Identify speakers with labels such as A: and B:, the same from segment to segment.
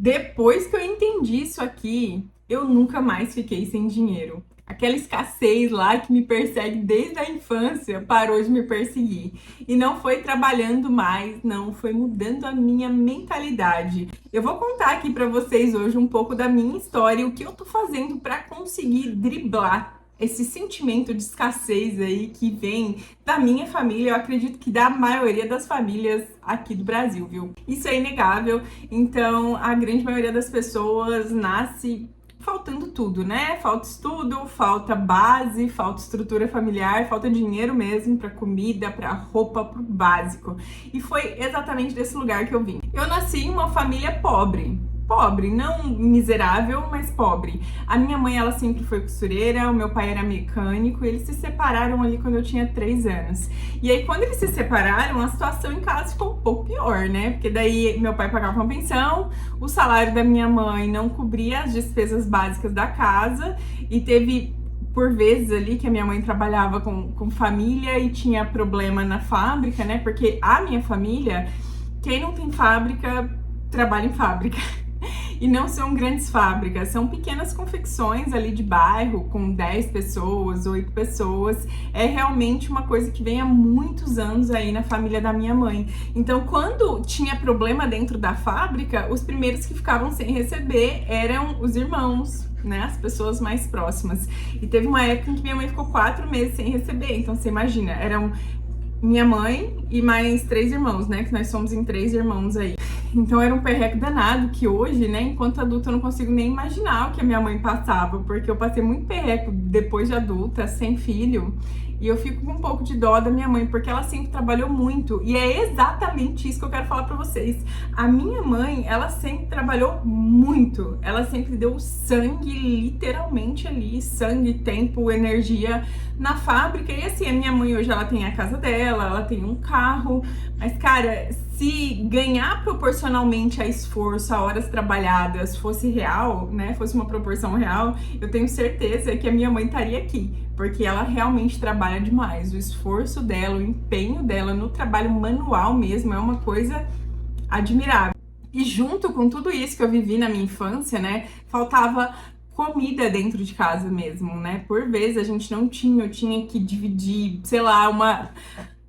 A: Depois que eu entendi isso aqui, eu nunca mais fiquei sem dinheiro. Aquela escassez lá que me persegue desde a infância parou de me perseguir. E não foi trabalhando mais, não, foi mudando a minha mentalidade. Eu vou contar aqui pra vocês hoje um pouco da minha história e o que eu tô fazendo pra conseguir driblar esse sentimento de escassez aí que vem da minha família, eu acredito que da maioria das famílias aqui do Brasil, viu? Isso é inegável. Então, a grande maioria das pessoas nasce faltando tudo, né? Falta estudo, falta base, falta estrutura familiar, falta dinheiro mesmo para comida, para roupa, pro básico. E foi exatamente desse lugar que eu vim. Eu nasci em uma família pobre. Pobre, não miserável, mas pobre. A minha mãe, ela sempre foi costureira, o meu pai era mecânico, e eles se separaram ali quando eu tinha 3 anos. E aí, quando eles se separaram, a situação em casa ficou um pouco pior, né? Porque daí meu pai pagava uma pensão, o salário da minha mãe não cobria as despesas básicas da casa, e teve por vezes ali que a minha mãe trabalhava com família e tinha problema na fábrica, né? Porque a minha família, quem não tem fábrica, trabalha em fábrica. E não são grandes fábricas, são pequenas confecções ali de bairro, com 10 pessoas, 8 pessoas. É realmente uma coisa que vem há muitos anos aí na família da minha mãe. Então, quando tinha problema dentro da fábrica, os primeiros que ficavam sem receber eram os irmãos, né, as pessoas mais próximas. E teve uma época em que minha mãe ficou 4 meses sem receber, então você imagina, eram minha mãe e mais 3 irmãos, né, que nós somos em 3 irmãos aí. Então era um perreco danado que hoje, né, enquanto adulta eu não consigo nem imaginar o que a minha mãe passava, porque eu passei muito perreco depois de adulta, sem filho, e eu fico com um pouco de dó da minha mãe, porque ela sempre trabalhou muito, e é exatamente isso que eu quero falar pra vocês. A minha mãe, ela sempre trabalhou muito, ela sempre deu sangue, literalmente ali, sangue, tempo, energia na fábrica, e assim, a minha mãe hoje ela tem a casa dela, ela tem um carro, mas cara, se ganhar proporcionalmente a esforço, a horas trabalhadas fosse real, né, fosse uma proporção real, eu tenho certeza que a minha mãe estaria aqui, porque ela realmente trabalha demais. O esforço dela, o empenho dela no trabalho manual mesmo é uma coisa admirável. E junto com tudo isso que eu vivi na minha infância, né, faltava comida dentro de casa mesmo, né? Por vezes a gente não tinha, eu tinha que dividir, sei lá,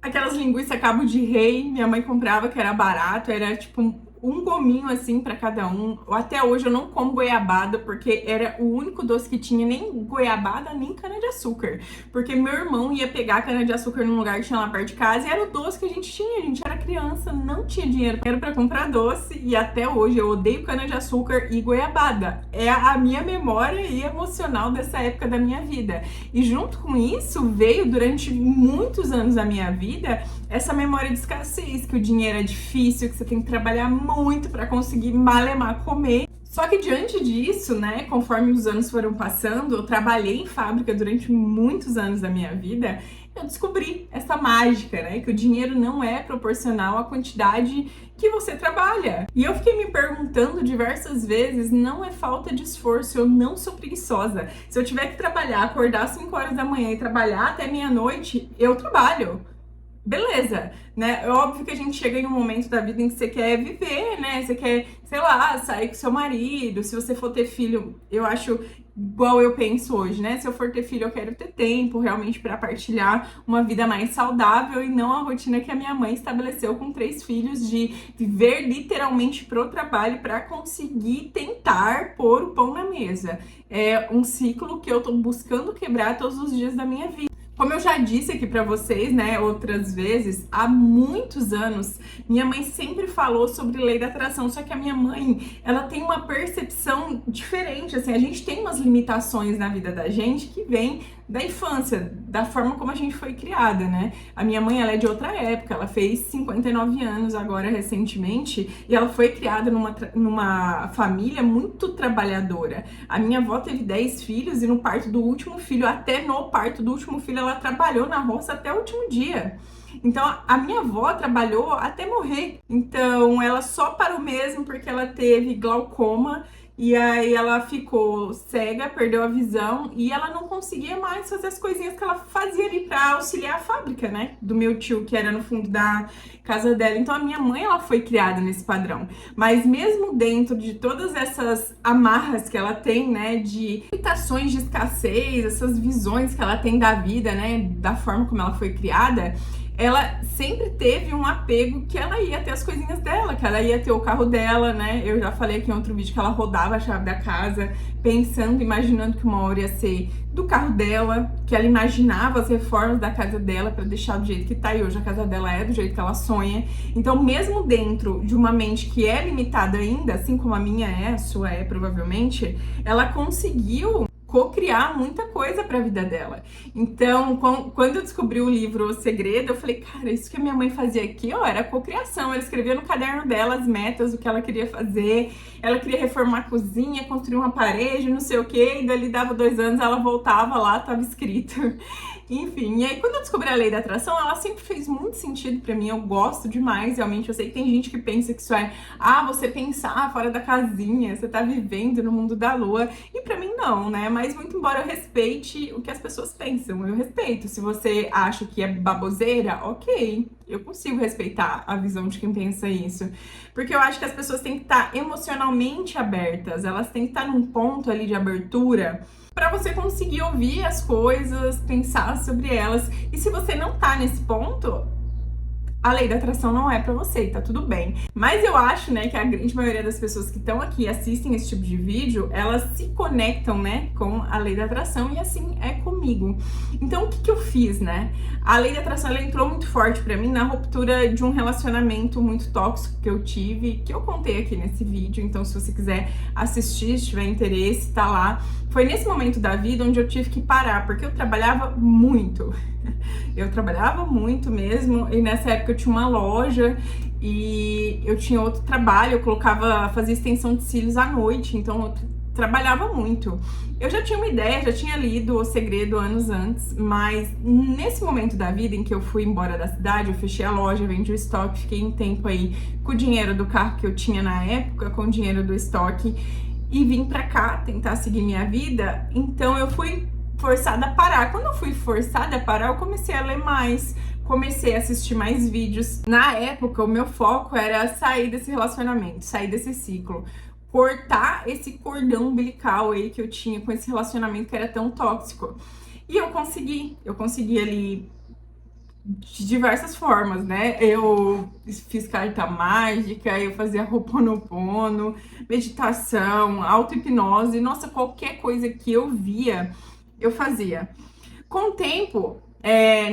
A: aquelas linguiças cabo de rei, minha mãe comprava que era barato, era tipo um gominho assim pra cada um. Até hoje eu não como goiabada porque era o único doce que tinha, nem goiabada, nem cana-de-açúcar. Porque meu irmão ia pegar cana-de-açúcar num lugar que tinha lá perto de casa e era o doce que a gente era criança, não tinha dinheiro pra comprar doce e até hoje eu odeio cana-de-açúcar e goiabada. É a minha memória e emocional dessa época da minha vida. E junto com isso veio durante muitos anos da minha vida essa memória de escassez, que o dinheiro é difícil, que você tem que trabalhar muito para conseguir malemar comer. Só que diante disso, né, conforme os anos foram passando, eu trabalhei em fábrica durante muitos anos da minha vida, eu descobri essa mágica, né, que o dinheiro não é proporcional à quantidade que você trabalha. E eu fiquei me perguntando diversas vezes, não é falta de esforço, eu não sou preguiçosa. Se eu tiver que trabalhar, acordar às 5 horas da manhã e trabalhar até meia-noite, eu trabalho. Beleza, né? É óbvio que a gente chega em um momento da vida em que você quer viver, né? Você quer, sei lá, sair com seu marido. Se você for ter filho, eu acho igual eu penso hoje, né? Se eu for ter filho, eu quero ter tempo realmente para partilhar uma vida mais saudável e não a rotina que a minha mãe estabeleceu com 3 filhos de viver literalmente pro trabalho para conseguir tentar pôr o pão na mesa. É um ciclo que eu tô buscando quebrar todos os dias da minha vida. Como eu já disse aqui pra vocês, né, outras vezes, há muitos anos, minha mãe sempre falou sobre lei da atração, só que a minha mãe, ela tem uma percepção diferente, assim, a gente tem umas limitações na vida da gente que vem da infância, da forma como a gente foi criada, né? A minha mãe, ela é de outra época, ela fez 59 anos agora recentemente, e ela foi criada numa família muito trabalhadora. A minha avó teve 10 filhos e no parto do último filho, até no parto do último filho, ela trabalhou na roça até o último dia. Então, a minha avó trabalhou até morrer. Então, ela só parou mesmo porque ela teve glaucoma, E aí ela ficou cega, perdeu a visão e ela não conseguia mais fazer as coisinhas que ela fazia ali pra auxiliar a fábrica, né? Do meu tio, que era no fundo da casa dela. Então a minha mãe, ela foi criada nesse padrão. Mas mesmo dentro de todas essas amarras que ela tem, né? De limitações de escassez, essas visões que ela tem da vida, né? Da forma como ela foi criada, ela sempre teve um apego que ela ia ter as coisinhas dela, que ela ia ter o carro dela, né? Eu já falei aqui em outro vídeo que ela rodava a chave da casa, pensando, imaginando que uma hora ia ser do carro dela, que ela imaginava as reformas da casa dela para deixar do jeito que tá, e hoje a casa dela é do jeito que ela sonha. Então, mesmo dentro de uma mente que é limitada ainda, assim como a minha é, a sua é provavelmente, ela conseguiu co-criar muita coisa para a vida dela. Então, quando eu descobri o livro O Segredo, eu falei, cara, isso que a minha mãe fazia aqui, ó, era cocriação. Ela escrevia no caderno dela as metas, o que ela queria fazer. Ela queria reformar a cozinha, construir uma parede, não sei o quê. E dali dava 2 anos, ela voltava lá, tava escrito. Enfim, e aí quando eu descobri a lei da atração, ela sempre fez muito sentido pra mim, eu gosto demais, realmente. Eu sei que tem gente que pensa que isso é, você pensar fora da casinha, você tá vivendo no mundo da lua, e pra mim não, né? Mas muito embora eu respeite o que as pessoas pensam, eu respeito. Se você acha que é baboseira, ok, eu consigo respeitar a visão de quem pensa isso, porque eu acho que as pessoas têm que estar emocionalmente abertas, elas têm que estar num ponto ali de abertura para você conseguir ouvir as coisas, pensar sobre elas. E se você não tá nesse ponto, a lei da atração não é pra você, tá tudo bem. Mas eu acho, né, que a grande maioria das pessoas que estão aqui assistem esse tipo de vídeo, elas se conectam, né, com a lei da atração, e assim é comigo. Então, o que eu fiz, né? A lei da atração, ela entrou muito forte pra mim na ruptura de um relacionamento muito tóxico que eu tive, que eu contei aqui nesse vídeo. Então, se você quiser assistir, se tiver interesse, tá lá. Foi nesse momento da vida onde eu tive que parar, porque eu trabalhava muito. Eu trabalhava muito mesmo, e nessa época eu tinha uma loja e eu tinha outro trabalho, fazia extensão de cílios à noite, então eu trabalhava muito. Eu já tinha uma ideia, já tinha lido O Segredo anos antes, mas nesse momento da vida em que eu fui embora da cidade, eu fechei a loja, vendi o estoque, fiquei um tempo aí com o dinheiro do carro que eu tinha na época, com o dinheiro do estoque, e vim pra cá tentar seguir minha vida. Então eu fui forçada a parar. Quando eu fui forçada a parar, eu comecei a ler mais, comecei a assistir mais vídeos. Na época, o meu foco era sair desse relacionamento, sair desse ciclo, cortar esse cordão umbilical aí que eu tinha com esse relacionamento que era tão tóxico. E eu consegui ali de diversas formas, né? Eu fiz carta mágica, eu fazia Ho'oponopono, meditação, auto-hipnose, nossa, qualquer coisa que eu via, eu fazia. Com o tempo,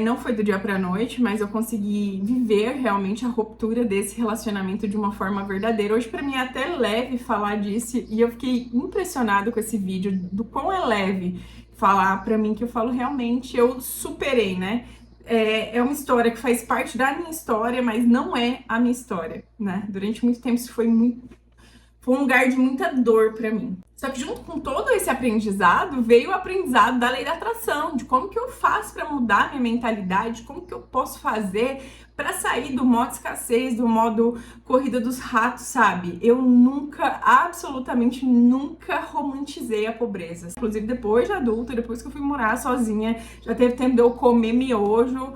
A: não foi do dia pra noite, mas eu consegui viver realmente a ruptura desse relacionamento de uma forma verdadeira. Hoje pra mim é até leve falar disso, e eu fiquei impressionada com esse vídeo, do quão é leve falar pra mim, que eu falo realmente, eu superei, né? É uma história que faz parte da minha história, mas não é a minha história, né? Durante muito tempo isso foi um lugar de muita dor pra mim. Só que junto com todo esse aprendizado, veio o aprendizado da lei da atração, de como que eu faço pra mudar minha mentalidade, como que eu posso fazer pra sair do modo escassez, do modo corrida dos ratos, sabe? Eu nunca, absolutamente nunca romantizei a pobreza. Inclusive depois de adulta, depois que eu fui morar sozinha, já teve tempo de eu comer miojo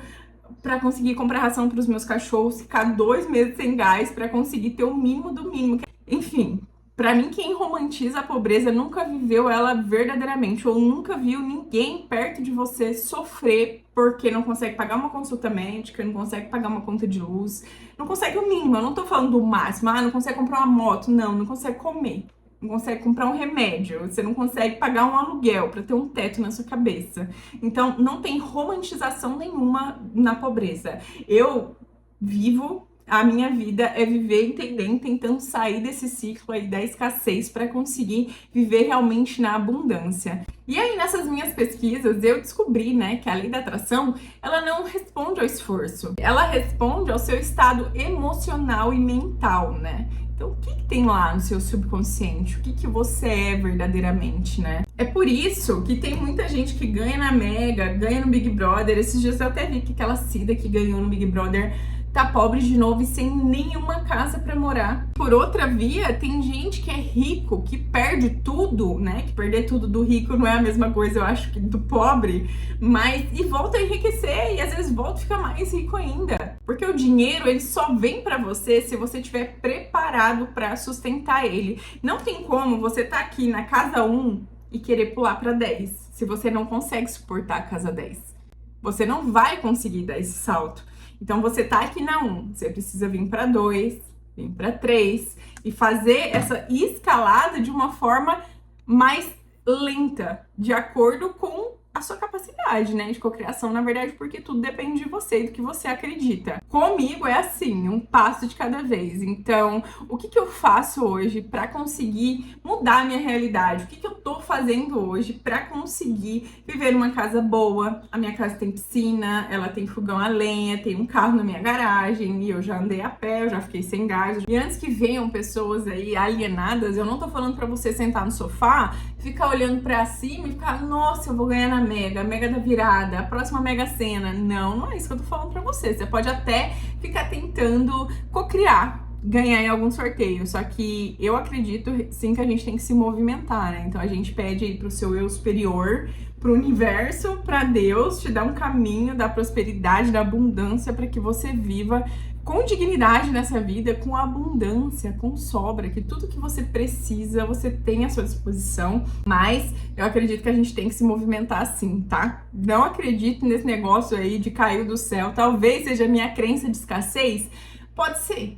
A: pra conseguir comprar ração pros meus cachorros, ficar 2 meses sem gás pra conseguir ter o mínimo do mínimo. Enfim, pra mim, quem romantiza a pobreza nunca viveu ela verdadeiramente, ou nunca viu ninguém perto de você sofrer porque não consegue pagar uma consulta médica, não consegue pagar uma conta de luz, não consegue o mínimo. Eu não tô falando do máximo, não consegue comprar uma moto, não consegue comer, não consegue comprar um remédio, você não consegue pagar um aluguel pra ter um teto na sua cabeça. Então, não tem romantização nenhuma na pobreza. Eu vivo... A minha vida é viver entendendo, tentando sair desse ciclo aí da escassez para conseguir viver realmente na abundância. E aí, nessas minhas pesquisas, eu descobri, né, que a lei da atração, ela não responde ao esforço. Ela responde ao seu estado emocional e mental, né? Então, o que tem lá no seu subconsciente? O que você é verdadeiramente, né? É por isso que tem muita gente que ganha na Mega, ganha no Big Brother. Esses dias eu até vi que aquela Cida que ganhou no Big Brother tá pobre de novo e sem nenhuma casa para morar. Por outra via, tem gente que é rico, que perde tudo, né? Que perder tudo do rico não é a mesma coisa, eu acho, que do pobre, mas e volta a enriquecer e às vezes volta a ficar mais rico ainda. Porque o dinheiro, ele só vem para você se você estiver preparado para sustentar ele. Não tem como você tá aqui na casa 1 e querer pular para 10, se você não consegue suportar a casa 10. Você não vai conseguir dar esse salto. Então, você tá aqui na 1, você precisa vir para 2, vir para 3 e fazer essa escalada de uma forma mais lenta, de acordo com a sua capacidade, né, de cocriação, na verdade, porque tudo depende de você e do que você acredita. Comigo é assim, um passo de cada vez. Então, o que eu faço hoje para conseguir mudar a minha realidade? O que eu tô fazendo hoje para conseguir viver numa casa boa? A minha casa tem piscina, ela tem fogão a lenha, tem um carro na minha garagem e eu já andei a pé, eu já fiquei sem gás. E antes que venham pessoas aí alienadas, eu não tô falando para você sentar no sofá, ficar olhando para cima e ficar, nossa, eu vou ganhar na Mega da virada, a próxima Mega Sena. Não é isso que eu tô falando pra você. Você pode até ficar tentando cocriar, ganhar em algum sorteio, só que eu acredito sim que a gente tem que se movimentar, né? Então a gente pede aí pro seu eu superior, pro universo, pra Deus te dar um caminho da prosperidade, da abundância para que você viva com dignidade nessa vida, com abundância, com sobra, que tudo que você precisa, você tem à sua disposição, mas eu acredito que a gente tem que se movimentar assim, tá? Não acredito nesse negócio aí de caiu do céu, talvez seja a minha crença de escassez, pode ser,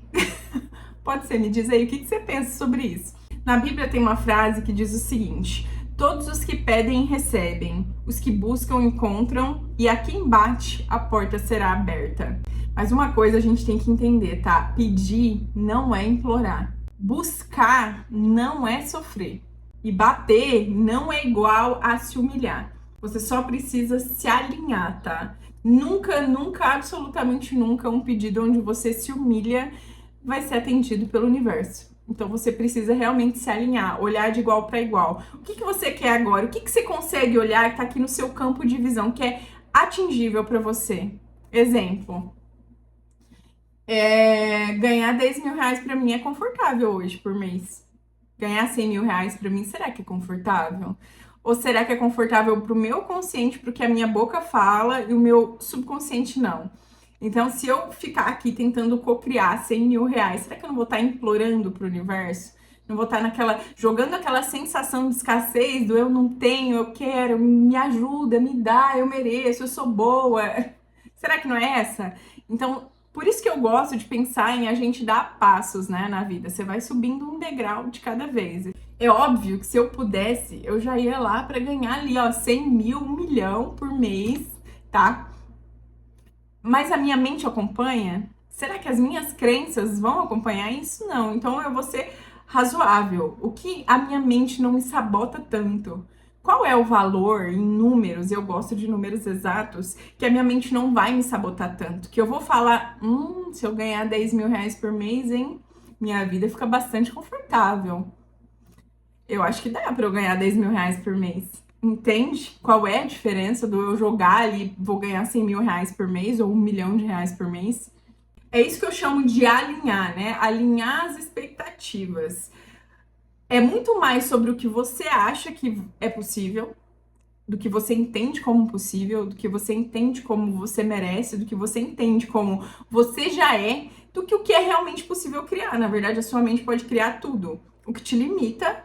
A: pode ser, me diz aí o que você pensa sobre isso. Na Bíblia tem uma frase que diz o seguinte: todos os que pedem recebem, os que buscam encontram, e a quem bate a porta será aberta. Mas uma coisa a gente tem que entender, tá? Pedir não é implorar. Buscar não é sofrer. E bater não é igual a se humilhar. Você só precisa se alinhar, tá? Nunca, absolutamente nunca, um pedido onde você se humilha vai ser atendido pelo universo. Então você precisa realmente se alinhar, olhar de igual para igual. O que você quer agora? O que você consegue olhar que tá aqui no seu campo de visão, que é atingível para você? Exemplo. Ganhar 10 mil reais pra mim é confortável hoje por mês. Ganhar 100 mil reais pra mim, será que é confortável? Ou será que é confortável pro meu consciente, pro que a minha boca fala e o meu subconsciente não? Então, se eu ficar aqui tentando cocriar 100 mil reais, será que eu não vou estar implorando pro universo? Não vou estar jogando aquela sensação de escassez, do eu não tenho, eu quero, me ajuda, me dá, eu mereço, eu sou boa. Será que não é essa? Então, por isso que eu gosto de pensar em a gente dar passos, né, na vida. Você vai subindo um degrau de cada vez. É óbvio que se eu pudesse, eu já ia lá para ganhar ali, ó, 100 mil, 1 milhão por mês, tá? Mas a minha mente acompanha? Será que as minhas crenças vão acompanhar isso? Não. Então eu vou ser razoável. O que a minha mente não me sabota tanto? Qual é o valor em números? Eu gosto de números exatos, que a minha mente não vai me sabotar tanto. Que eu vou falar, se eu ganhar 10 mil reais por mês, hein? Minha vida fica bastante confortável. Eu acho que dá pra eu ganhar 10 mil reais por mês. Entende qual é a diferença do eu jogar ali, vou ganhar 100 mil reais por mês ou 1 milhão de reais por mês? É isso que eu chamo de alinhar, né? Alinhar as expectativas. É muito mais sobre o que você acha que é possível, do que você entende como possível, do que você entende como você merece, do que você entende como você já é, do que o que é realmente possível criar. Na verdade, a sua mente pode criar tudo. O que te limita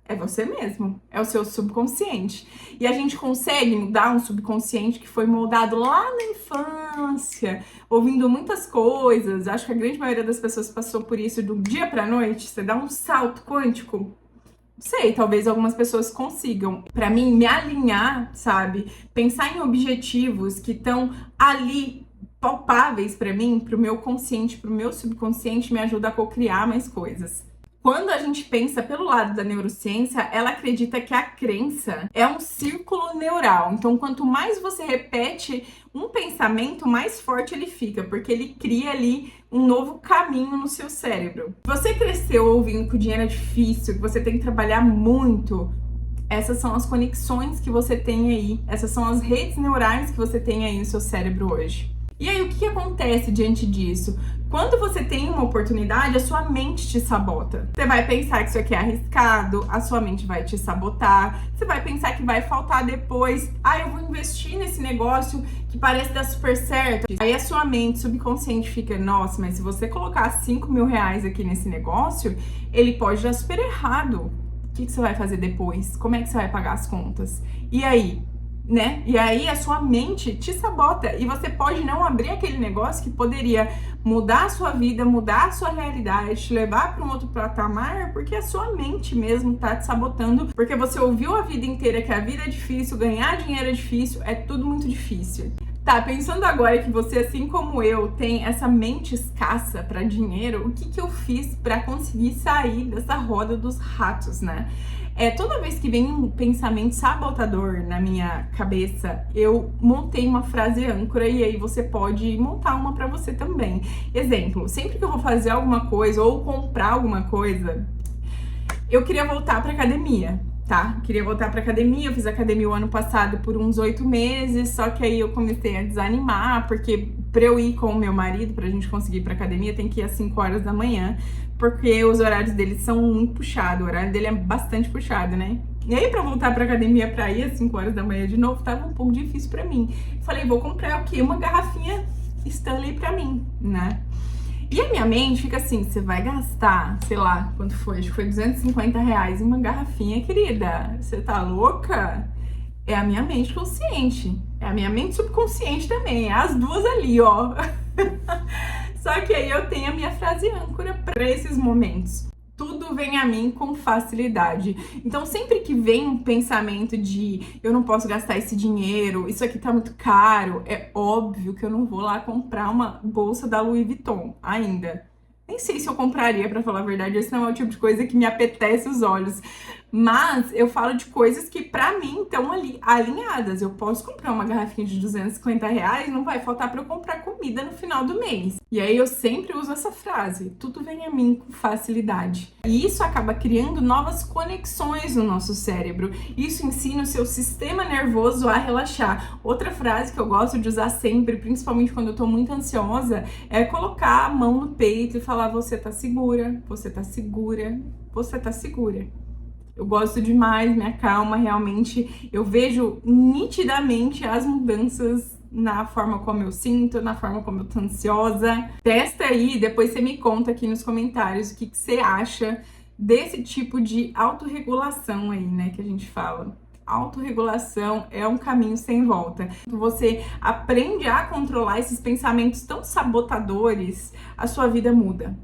A: é você mesmo, é o seu subconsciente. E a gente consegue mudar um subconsciente que foi moldado lá na infância, ouvindo muitas coisas. Acho que a grande maioria das pessoas passou por isso do dia pra noite. Você dá um salto quântico. Não sei, talvez algumas pessoas consigam. Pra mim, me alinhar, sabe? Pensar em objetivos que estão ali palpáveis pra mim, pro meu consciente, pro meu subconsciente, me ajuda a cocriar mais coisas. Quando a gente pensa pelo lado da neurociência, ela acredita que a crença é um círculo neural. Então, quanto mais você repete um pensamento, mais forte ele fica, porque ele cria ali um novo caminho no seu cérebro. Você cresceu ouvindo que o dinheiro é difícil, que você tem que trabalhar muito. Essas são as conexões que você tem aí, essas são as redes neurais que você tem aí no seu cérebro hoje. E aí, o que acontece diante disso? Quando você tem uma oportunidade, a sua mente te sabota. Você vai pensar que isso aqui é arriscado, a sua mente vai te sabotar, você vai pensar que vai faltar depois. Ah, eu vou investir nesse negócio que parece dar super certo. Aí a sua mente subconsciente fica, nossa, mas se você colocar 5 mil reais aqui nesse negócio, ele pode dar super errado. O que você vai fazer depois? Como é que você vai pagar as contas? E aí? Né? E aí a sua mente te sabota e você pode não abrir aquele negócio que poderia mudar a sua vida, mudar a sua realidade, te levar para um outro patamar, porque a sua mente mesmo tá te sabotando, porque você ouviu a vida inteira que a vida é difícil, ganhar dinheiro é difícil, é tudo muito difícil. Tá, pensando agora que você, assim como eu, tem essa mente escassa para dinheiro, o que eu fiz para conseguir sair dessa roda dos ratos, né? Toda vez que vem um pensamento sabotador na minha cabeça, eu montei uma frase âncora e aí você pode montar uma para você também. Exemplo, sempre que eu vou fazer alguma coisa ou comprar alguma coisa, eu queria voltar para academia. Tá, queria voltar pra academia, eu fiz academia o ano passado por uns 8 meses, só que aí eu comecei a desanimar, porque pra eu ir com o meu marido, pra gente conseguir ir pra academia, tem que ir às 5 horas da manhã, porque os horários dele são muito puxados, o horário dele é bastante puxado, né? E aí pra voltar pra academia pra ir às 5 horas da manhã de novo, tava um pouco difícil pra mim. Falei, vou comprar o quê? Uma garrafinha Stanley pra mim, né? E a minha mente fica assim, você vai gastar, sei lá, quanto foi? Acho que foi 250 reais em uma garrafinha, querida. Você tá louca? É a minha mente consciente. É a minha mente subconsciente também. É as duas ali, ó. Só que aí eu tenho a minha frase âncora para esses momentos. Tudo vem a mim com facilidade. Então, sempre que vem um pensamento de eu não posso gastar esse dinheiro, isso aqui tá muito caro, é óbvio que eu não vou lá comprar uma bolsa da Louis Vuitton ainda. Nem sei se eu compraria, pra falar a verdade, esse não é o tipo de coisa que me apetece os olhos. Mas eu falo de coisas que pra mim estão ali alinhadas. Eu posso comprar uma garrafinha de 250 reais, não vai faltar pra eu comprar comida no final do mês. E aí eu sempre uso essa frase, tudo vem a mim com facilidade. E isso acaba criando novas conexões no nosso cérebro. Isso ensina o seu sistema nervoso a relaxar. Outra frase que eu gosto de usar sempre, principalmente quando eu tô muito ansiosa, é colocar a mão no peito e falar, você tá segura, você tá segura, você tá segura. Eu gosto demais, me acalma realmente. Eu vejo nitidamente as mudanças na forma como eu sinto, na forma como eu tô ansiosa. Testa aí, depois você me conta aqui nos comentários o que você acha desse tipo de autorregulação aí, né, que a gente fala. Autorregulação é um caminho sem volta. Você aprende a controlar esses pensamentos tão sabotadores, a sua vida muda.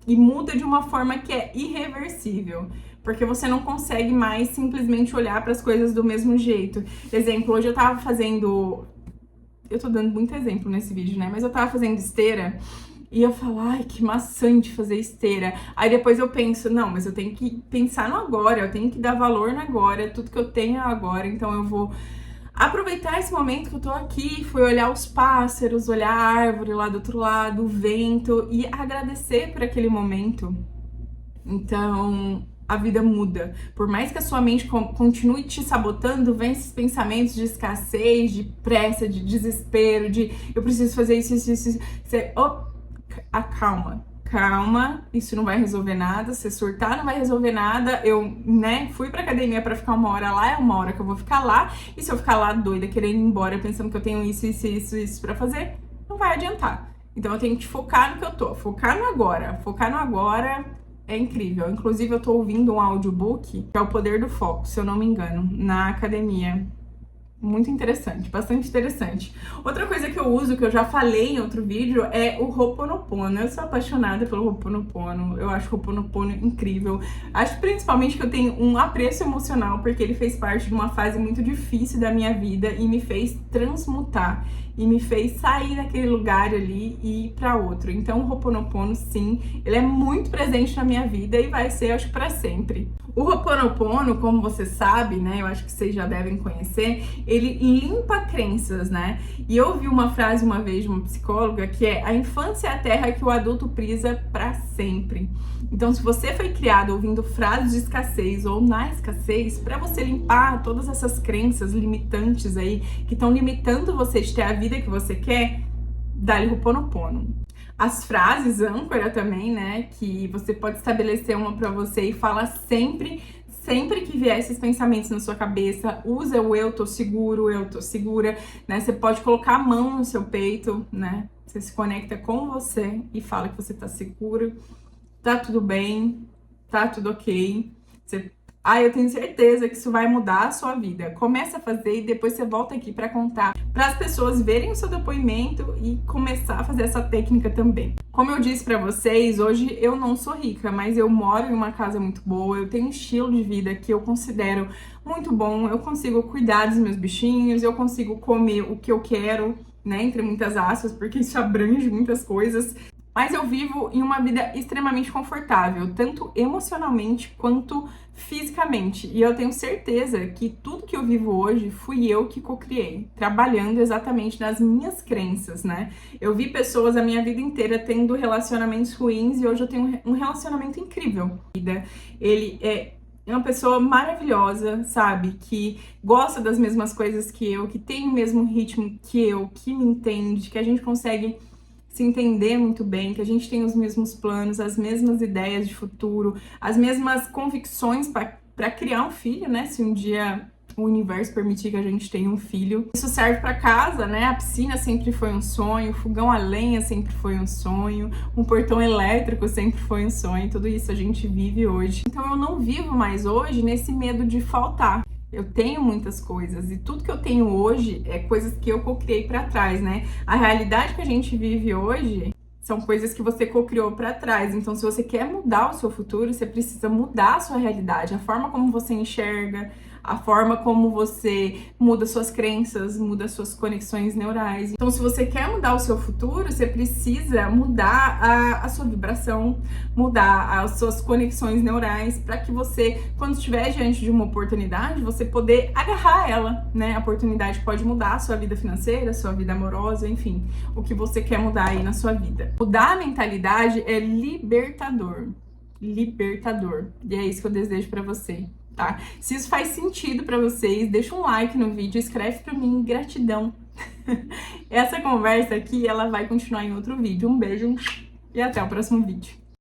A: E muda de uma forma que é irreversível. Porque você não consegue mais simplesmente olhar para as coisas do mesmo jeito. Exemplo, hoje eu tava fazendo... Eu tô dando muito exemplo nesse vídeo, né? Mas eu tava fazendo esteira e eu falo, ai, que maçante fazer esteira. Aí depois eu penso, não, mas eu tenho que pensar no agora, eu tenho que dar valor no agora, tudo que eu tenho é agora, então eu vou aproveitar esse momento que eu tô aqui, fui olhar os pássaros, olhar a árvore lá do outro lado, o vento e agradecer por aquele momento. Então, a vida muda. Por mais que a sua mente continue te sabotando, vem esses pensamentos de escassez, de pressa, de desespero, de eu preciso fazer isso. Você, acalma. Calma, isso não vai resolver nada, se surtar não vai resolver nada. Eu, né, fui pra academia pra ficar 1 hora lá, é 1 hora que eu vou ficar lá. E se eu ficar lá doida, querendo ir embora, pensando que eu tenho isso pra fazer, não vai adiantar. Então eu tenho que focar no que eu tô, focar no agora. Focar no agora é incrível. Inclusive eu tô ouvindo um audiobook, que é O Poder do Foco, se eu não me engano, na academia. Muito interessante, bastante interessante. Outra coisa que eu uso, que eu já falei em outro vídeo, é o Ho'oponopono. Eu sou apaixonada pelo Ho'oponopono, eu acho o Ho'oponopono incrível. Acho principalmente que eu tenho um apreço emocional, porque ele fez parte de uma fase muito difícil da minha vida e me fez transmutar. E me fez sair daquele lugar ali e ir pra outro. Então o Ho'oponopono, sim, ele é muito presente na minha vida e vai ser, acho, pra sempre. O Ho'oponopono, como você sabe, né, eu acho que vocês já devem conhecer, ele limpa crenças, né? E eu ouvi uma frase uma vez de uma psicóloga que é: a infância é a terra que o adulto pisa pra sempre. Então, se você foi criado ouvindo frases de escassez ou na escassez, para você limpar todas essas crenças limitantes aí que estão limitando você de ter a vida que você quer, dá-lhe Ho'oponopono. As frases âncora também, né, que você pode estabelecer uma para você e fala sempre que vier esses pensamentos na sua cabeça, usa o eu tô seguro, eu tô segura, né? Você pode colocar a mão no seu peito, né? Você se conecta com você e fala que você tá seguro, tá tudo bem, tá tudo ok. Eu tenho certeza que isso vai mudar a sua vida. Começa a fazer e depois você volta aqui para contar, para as pessoas verem o seu depoimento e começar a fazer essa técnica também. Como eu disse para vocês, hoje eu não sou rica, mas eu moro em uma casa muito boa, eu tenho um estilo de vida que eu considero muito bom, eu consigo cuidar dos meus bichinhos, eu consigo comer o que eu quero, né, entre muitas aspas, porque isso abrange muitas coisas. Mas eu vivo em uma vida extremamente confortável, tanto emocionalmente quanto fisicamente. E eu tenho certeza que tudo que eu vivo hoje fui eu que co-criei, trabalhando exatamente nas minhas crenças, né? Eu vi pessoas a minha vida inteira tendo relacionamentos ruins e hoje eu tenho um relacionamento incrível. Ele é uma pessoa maravilhosa, sabe? Que gosta das mesmas coisas que eu, que tem o mesmo ritmo que eu, que me entende, que a gente consegue se entender muito bem, que a gente tem os mesmos planos, as mesmas ideias de futuro, as mesmas convicções para criar um filho, né? Se um dia o universo permitir que a gente tenha um filho. Isso serve para casa, né? A piscina sempre foi um sonho, o fogão a lenha sempre foi um sonho, um portão elétrico sempre foi um sonho, tudo isso a gente vive hoje. Então eu não vivo mais hoje nesse medo de faltar. Eu tenho muitas coisas e tudo que eu tenho hoje é coisas que eu co-criei para trás, né? A realidade que a gente vive hoje são coisas que você co-criou para trás. Então, se você quer mudar o seu futuro, você precisa mudar a sua realidade, a forma como você enxerga, a forma como você muda suas crenças, muda suas conexões neurais. Então, se você quer mudar o seu futuro, você precisa mudar a sua vibração, mudar as suas conexões neurais, para que você, quando estiver diante de uma oportunidade, você poder agarrar ela, né? A oportunidade pode mudar a sua vida financeira, a sua vida amorosa, enfim, o que você quer mudar aí na sua vida. Mudar a mentalidade é libertador. Libertador. E é isso que eu desejo para você. Tá? Se isso faz sentido para vocês, deixa um like no vídeo, escreve para mim, gratidão. Essa conversa aqui, ela vai continuar em outro vídeo. Um beijo e até o próximo vídeo.